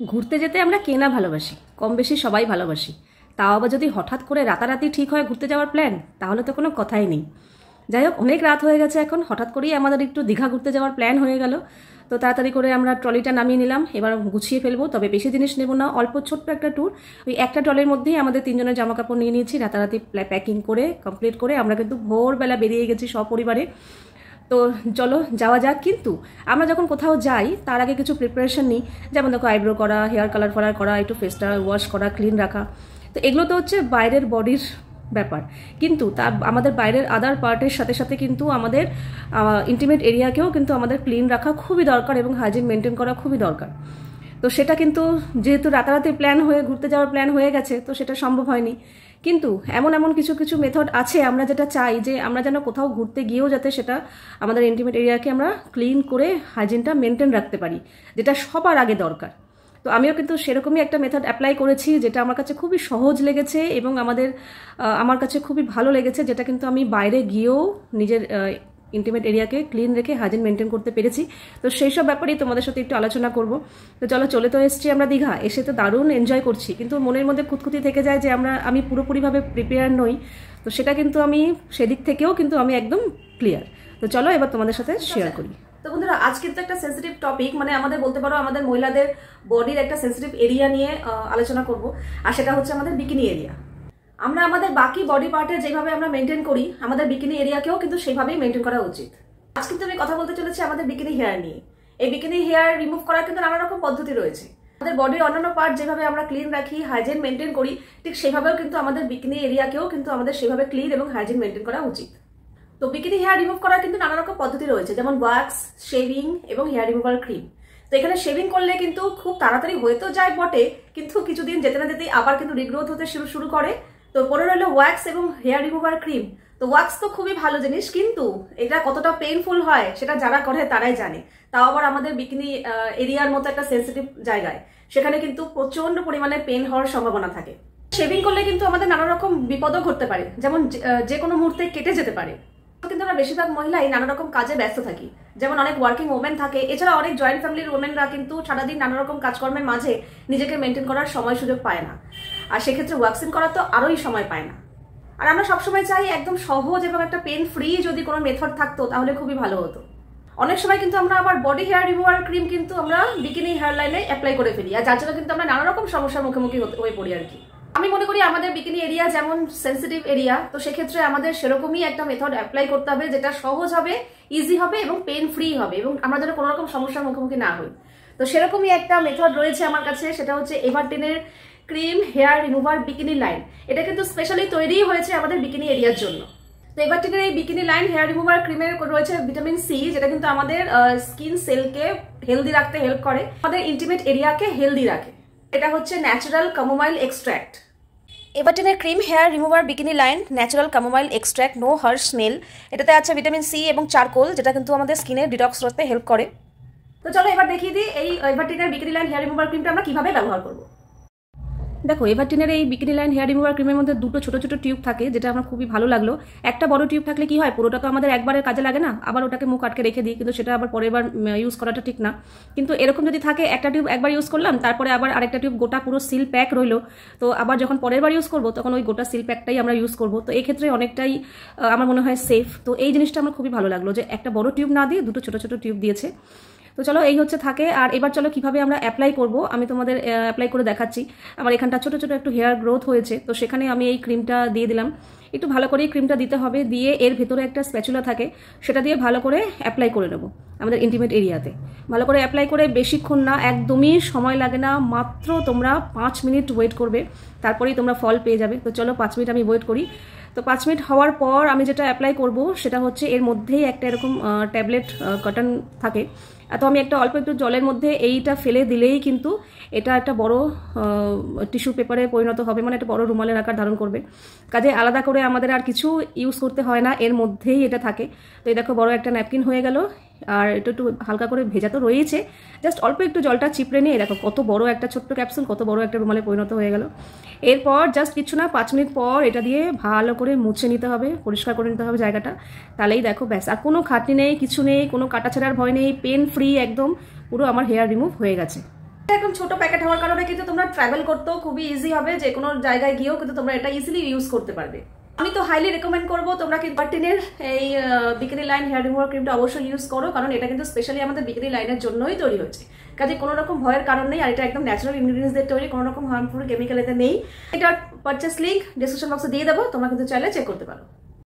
ঘুরতে যেতে আমরা কে না ভালোবাসি, কম বেশি সবাই ভালোবাসি। তাও আবার যদি হঠাৎ করে রাতারাতি ঠিক হয় ঘুরতে যাওয়ার প্ল্যান, তাহলে তো কোনো কথাই নেই। যাই হোক, অনেক রাত হয়ে গেছে এখন, হঠাৎ করেই আমাদের একটু দীঘা ঘুরতে যাওয়ার প্ল্যান হয়ে গেল। তো তাড়াতাড়ি করে আমরা ট্রলিটা নামিয়ে নিলাম, এবার গুছিয়ে ফেলবো। তবে বেশি জিনিস নেব না, অল্প ছোট্ট একটা ট্যুর। ওই একটা ট্রলির মধ্যেই আমাদের 3 জনের জামা কাপড় নিয়ে নিয়েছি। রাতারাতি প্যাকিং করে কমপ্লিট করে আমরা কিন্তু ভোরবেলা বেরিয়ে গেছি সপরিবারে। তো চলো যাওয়া যাক। কিন্তু আমরা যখন কোথাও যাই তার আগে কিছু প্রিপারেশন নিই, যেমন দেখো আইব্রো করা, হেয়ার কালার ফালার করা, একটু ফেসটা ওয়াশ করা, ক্লিন রাখা। তো এগুলো তো হচ্ছে বাইরের বডির ব্যাপার, কিন্তু তার আমাদের বাইরের আদার পার্টের সাথে সাথে কিন্তু আমাদের ইন্টিমেট এরিয়াকেও কিন্তু আমাদের ক্লিন রাখা খুবই দরকার এবং হাইজিন মেনটেন করা খুবই দরকার। তো সেটা কিন্তু যেহেতু রাতারাতি ঘুরতে যাওয়ার প্ল্যান হয়ে গেছে, তো সেটা সম্ভব হয়নি। কিন্তু এমন এমন কিছু কিছু মেথড আছে, আমরা যেটা চাই যে আমরা যেন কোথাও ঘুরতে গিয়েও যাতে সেটা আমাদের ইন্টিমেট এরিয়াকে আমরা ক্লিন করে হাইজিনটা মেনটেন রাখতে পারি, যেটা সবার আগে দরকার। তো আমিও কিন্তু সেরকমই একটা মেথড অ্যাপ্লাই করেছি, যেটা আমার কাছে খুবই সহজ লেগেছে এবং আমার কাছে খুবই ভালো লেগেছে, যেটা কিন্তু আমি বাইরে গিয়েও নিজের ইন্টিমেট এরিয়াকে ক্লিন রেখে হাইজিন মেনটেন করতে পেরেছি। তো সেই সব ব্যাপারেই তোমাদের সাথে একটু আলোচনা করব। তো চলে তো এসেছি আমরা দীঘা, এসে তো দারুণ এনজয় করছি, কিন্তু মনের মধ্যে খুঁতখুঁতি থেকে যায় যে আমি পুরোপুরিভাবে প্রিপেয়ার নই। তো সেটা কিন্তু আমি সেদিক থেকেও কিন্তু আমি একদম ক্লিয়ার। তো চলো এবার তোমাদের সাথে শেয়ার করি। তো বন্ধুরা, আজ কিন্তু একটা সেন্সিটিভ টপিক, মানে আমাদের বলতে পারো আমাদের মহিলাদের বডির একটা সেন্সিটিভ এরিয়া নিয়ে আলোচনা করব, আর সেটা হচ্ছে আমাদের বিকিনি এরিয়া। আমরা আমাদের বাকি বডি পার্টে যেভাবে আমরা মেনটেন করি, আমাদের বিকিনি এরিয়াকেও কিন্তু সেইভাবেই মেনটেন করা উচিত। আজ কিন্তু আমি কথা বলতে চলেছি আমাদের বিকিনি হেয়ার নিয়ে। এই বিকিনি হেয়ার রিমুভ করার কিন্তু নানা রকম পদ্ধতি রয়েছে। আমাদের বডির অন্যান্য পার্ট যেভাবে আমরা ক্লিন রাখি, হাইজিন মেনটেন করি, ঠিক সেভাবেও কিন্তু আমাদের বিকিনি এরিয়াকেও কিন্তু আমাদের সেভাবে ক্লিন এবং হাইজিন মেনটেন করা উচিত। তো বিকিনি হেয়ার রিমুভ করার কিন্তু নানা রকম পদ্ধতি রয়েছে, যেমন ওয়াক্স, শেভিং এবং হেয়ার রিমুভার ক্রিম। তো এখানে শেভিং করলে কিন্তু খুব তাড়াতাড়ি হয়ে তো যায় বটে, কিন্তু কিছুদিন যেতে না যেতেই আবার কিন্তু রিগ্রোথ হতে শুরু করে। তো পরে রইল ওয়াক্স এবং হেয়ার রিমুভার ক্রিম। তো ওয়াক্স তো খুবই ভালো জিনিস, কিন্তু এটা কতটা পেইনফুল হয় সেটা যারা করে তারাই জানে। তাও আবার আমাদের বিকিনি এরিয়ার মতো একটা সেন্সিটিভ জায়গায়, সেখানে কিন্তু প্রচন্ড পরিমাণে পেন হওয়ার সম্ভাবনা থাকে। শেভিং করলে কিন্তু আমাদের নানা রকম বিপদও ঘটতে পারে, যেমন যে কোনো মুহূর্তে কেটে যেতে পারে। কিন্তু আমরা বেশিরভাগ মহিলাই নানা রকম কাজে ব্যস্ত থাকি, যেমন অনেক ওয়ার্কিং ওমেন থাকে, এছাড়া অনেক জয়েন্ট ফ্যামিলির ওমেনরা কিন্তু সারাদিন নানা রকম কাজকর্মের মাঝে নিজেকে মেনটেন করার সময় সুযোগ পায় না, আর সেক্ষেত্রে ওয়াক্সিং করার তো আরোই সময় পায় না। আর আমরা সবসময় চাই একদম সহজ এবং একটা পেন ফ্রি যদি কোনো মেথড থাকতো তাহলে খুবই ভালো হতো। অনেক সময় কিন্তু আমরা আবার বডি হেয়ার রিমুভার ক্রিম কিন্তু আমরা বিকিনি হেয়ার লাইনে অ্যাপ্লাই করে ফেলি, আর যার জন্য কিন্তু আমরা নানা রকম সমস্যার মুখোমুখি হয়ে পড়ি আর কি। আমি মনে করি আমাদের বিকিনি এরিয়া যেমন সেন্সিটিভ এরিয়া, তো সেক্ষেত্রে আমাদের সেরকমই একটা মেথড অ্যাপ্লাই করতে হবে, যেটা সহজ হবে, ইজি হবে এবং পেন ফ্রি হবে, এবং আমরা যেন কোনো রকম সমস্যার মুখোমুখি না হই। তো সেরকমই একটা মেথড রয়েছে আমার কাছে, সেটা হচ্ছে এভারটিনের cream hair remover bikini line. এটা কিন্তু স্পেশালি তৈরি হয়েছে আমাদের বিকিনি এরিয়ার জন্য। তো এভারটিনের এই বিকিনি লাইন হেয়ার রিমুভার ক্রিমের রয়েছে ভিটামিন সি, যেটা কিন্তু আমাদের স্কিন সেলকে হেলদি রাখতে হেল্প করে, আমাদের ইন্টিমেট এরিয়াকে হেলদি রাখে। এটা হচ্ছে ন্যাচারাল ক্যামোমাইল এক্সট্র্যাক্ট। এভারটিনের cream hair remover bikini line natural chamomile extract, no harsh smell. এটাতে আছে ভিটামিন সি এবং চারকোল, যেটা কিন্তু আমাদের স্কিনে ডিটক্স করতে হেল্প করে। তো চলো এবার দেখিয়ে দিই এই এভারটিনের বিকিনি লাইন হেয়ার রিমুভার ক্রিমটা আমরা কিভাবে ব্যবহার করবো। দেখো, এভারটিনের এই বিকিনি লাইন হেয়ার রিমুভার ক্রিমের মধ্যে দুটো ছোট ছোট টিউব থাকে, যেটা আমার খুবই ভালো লাগলো। একটা বড় টিউব থাকলে কি হয়, পুরোটা তো আমাদের একবারের কাজে লাগে না, আবার ওটাকে মুখ আটকে রেখে দিই, কিন্তু সেটা আবার পরের বার ইউজ করাটা ঠিক না। কিন্তু এরকম যদি থাকে, একটা টিউব একবার ইউজ করলাম, তারপরে আবার আরেকটা টিউব গোটা পুরো সিল প্যাক রইলো, তো আবার যখন পরের বার ইউজ করবো তখন ওই গোটা সিল প্যাকটাই আমরা ইউজ করবো। তো এই ক্ষেত্রে অনেকটাই আমার মনে হয় সেফ। তো এই জিনিসটা আমার খুবই ভালো লাগলো যে একটা বড় টিউব না দিয়ে দুটো ছোট ছোট টিউব দিয়েছে। তো চলো এই হচ্ছে থাকে। আর এবার চলো কিভাবে আমরা অ্যাপ্লাই করব আমি তোমাদের অ্যাপ্লাই করে দেখাচ্ছি। আমার এখানটা ছোট ছোট একটু হেয়ার গ্রোথ হয়েছে, তো সেখানে আমি এই ক্রিমটা দিয়ে দিলাম। একটু ভালো করে ক্রিমটা দিতে হবে, দিয়ে এর ভেতরে একটা স্প্যাচুলা থাকে, সেটা দিয়ে ভালো করে অ্যাপ্লাই করে নেবো আমাদের ইন্টিমেট এরিয়াতে। ভালো করে অ্যাপ্লাই করে বেশিক্ষণ না, একদমই সময় লাগে না, মাত্র তোমরা 5 মিনিট ওয়েট করবে, তারপরেই তোমরা ফল পেয়ে যাবে। তো চলো 5 মিনিট আমি ওয়েট করি। তো 5 মিনিট হওয়ার পর আমি যেটা অ্যাপ্লাই করব সেটা হচ্ছে এর মধ্যেই একটা এরকম ট্যাবলেট কটন থাকে। তো আমি একটা অল্প একটু জলের মধ্যে এইটা ফেলে দিলেই কিন্তু এটা একটা বড় টিস্যু পেপারে পরিণত হবে, মানে একটা বড় রুমালের আকার ধারণ করবে। কাজে আলাদা করে আমাদের আর কিছু ইউজ করতে হয় না, এর মধ্যেই এটা থাকে। তো এই দেখো বড় একটা ন্যাপকিন হয়ে গেল, আর এটা একটু হালকা করে ভেজা তো রয়েছে, জাস্ট অল্প একটু জলটা চিপড়ে নিয়ে দেখো কত বড় একটা ছোট্ট ক্যাপসুল, কত বড় একটা রুমালে পরিণত হয়ে গেল। এরপর জাস্ট কিছু না, 5 মিনিট পর এটা দিয়ে ভালো করে মুছে নিতে হবে, পরিষ্কার করে নিতে হবে জায়গাটা, তাহলেই দেখো ব্যাস আর কোনো খাটনি নেই, কিছু নেই, কোনো কাটাছেড়ার ভয় নেই, পেন ফ্রি একদম পুরো আমার হেয়ার রিমুভ হয়ে গেছে। এখন ছোট প্যাকেট হওয়ার কারণে কিন্তু তোমরা ট্রাভেল করতেও খুবই ইজি হবে, যে কোনো জায়গায় গিয়েও কিন্তু তোমরা এটা ইজিলি ইউজ করতে পারবে। আমি তো হাইলি রেকমেন্ড করবো তোমরা কিন্তু মার্টিনের এই বিকিনি লাইন হেয়ার রিমুভার ক্রিমটা অবশ্যই ইউজ করো, কারণ এটা কিন্তু স্পেশালি আমাদের বিকিনি লাইনের জন্যই তৈরি হয়েছে। কাজে কোনো রকম ভয়ের কারণ নেই, আর এটা একদম ন্যাচারাল ইনগ্রিডিয়েন্টস দিয়ে তৈরি, কোনো রকম হার্মফুল কেমিক্যাল এতে নেই। এটার পারচেস লিঙ্ক ডিসক্রিপশন বক্সে দিয়ে দেবো, তোমরা কিন্তু চাইলে চেক করতে পারো।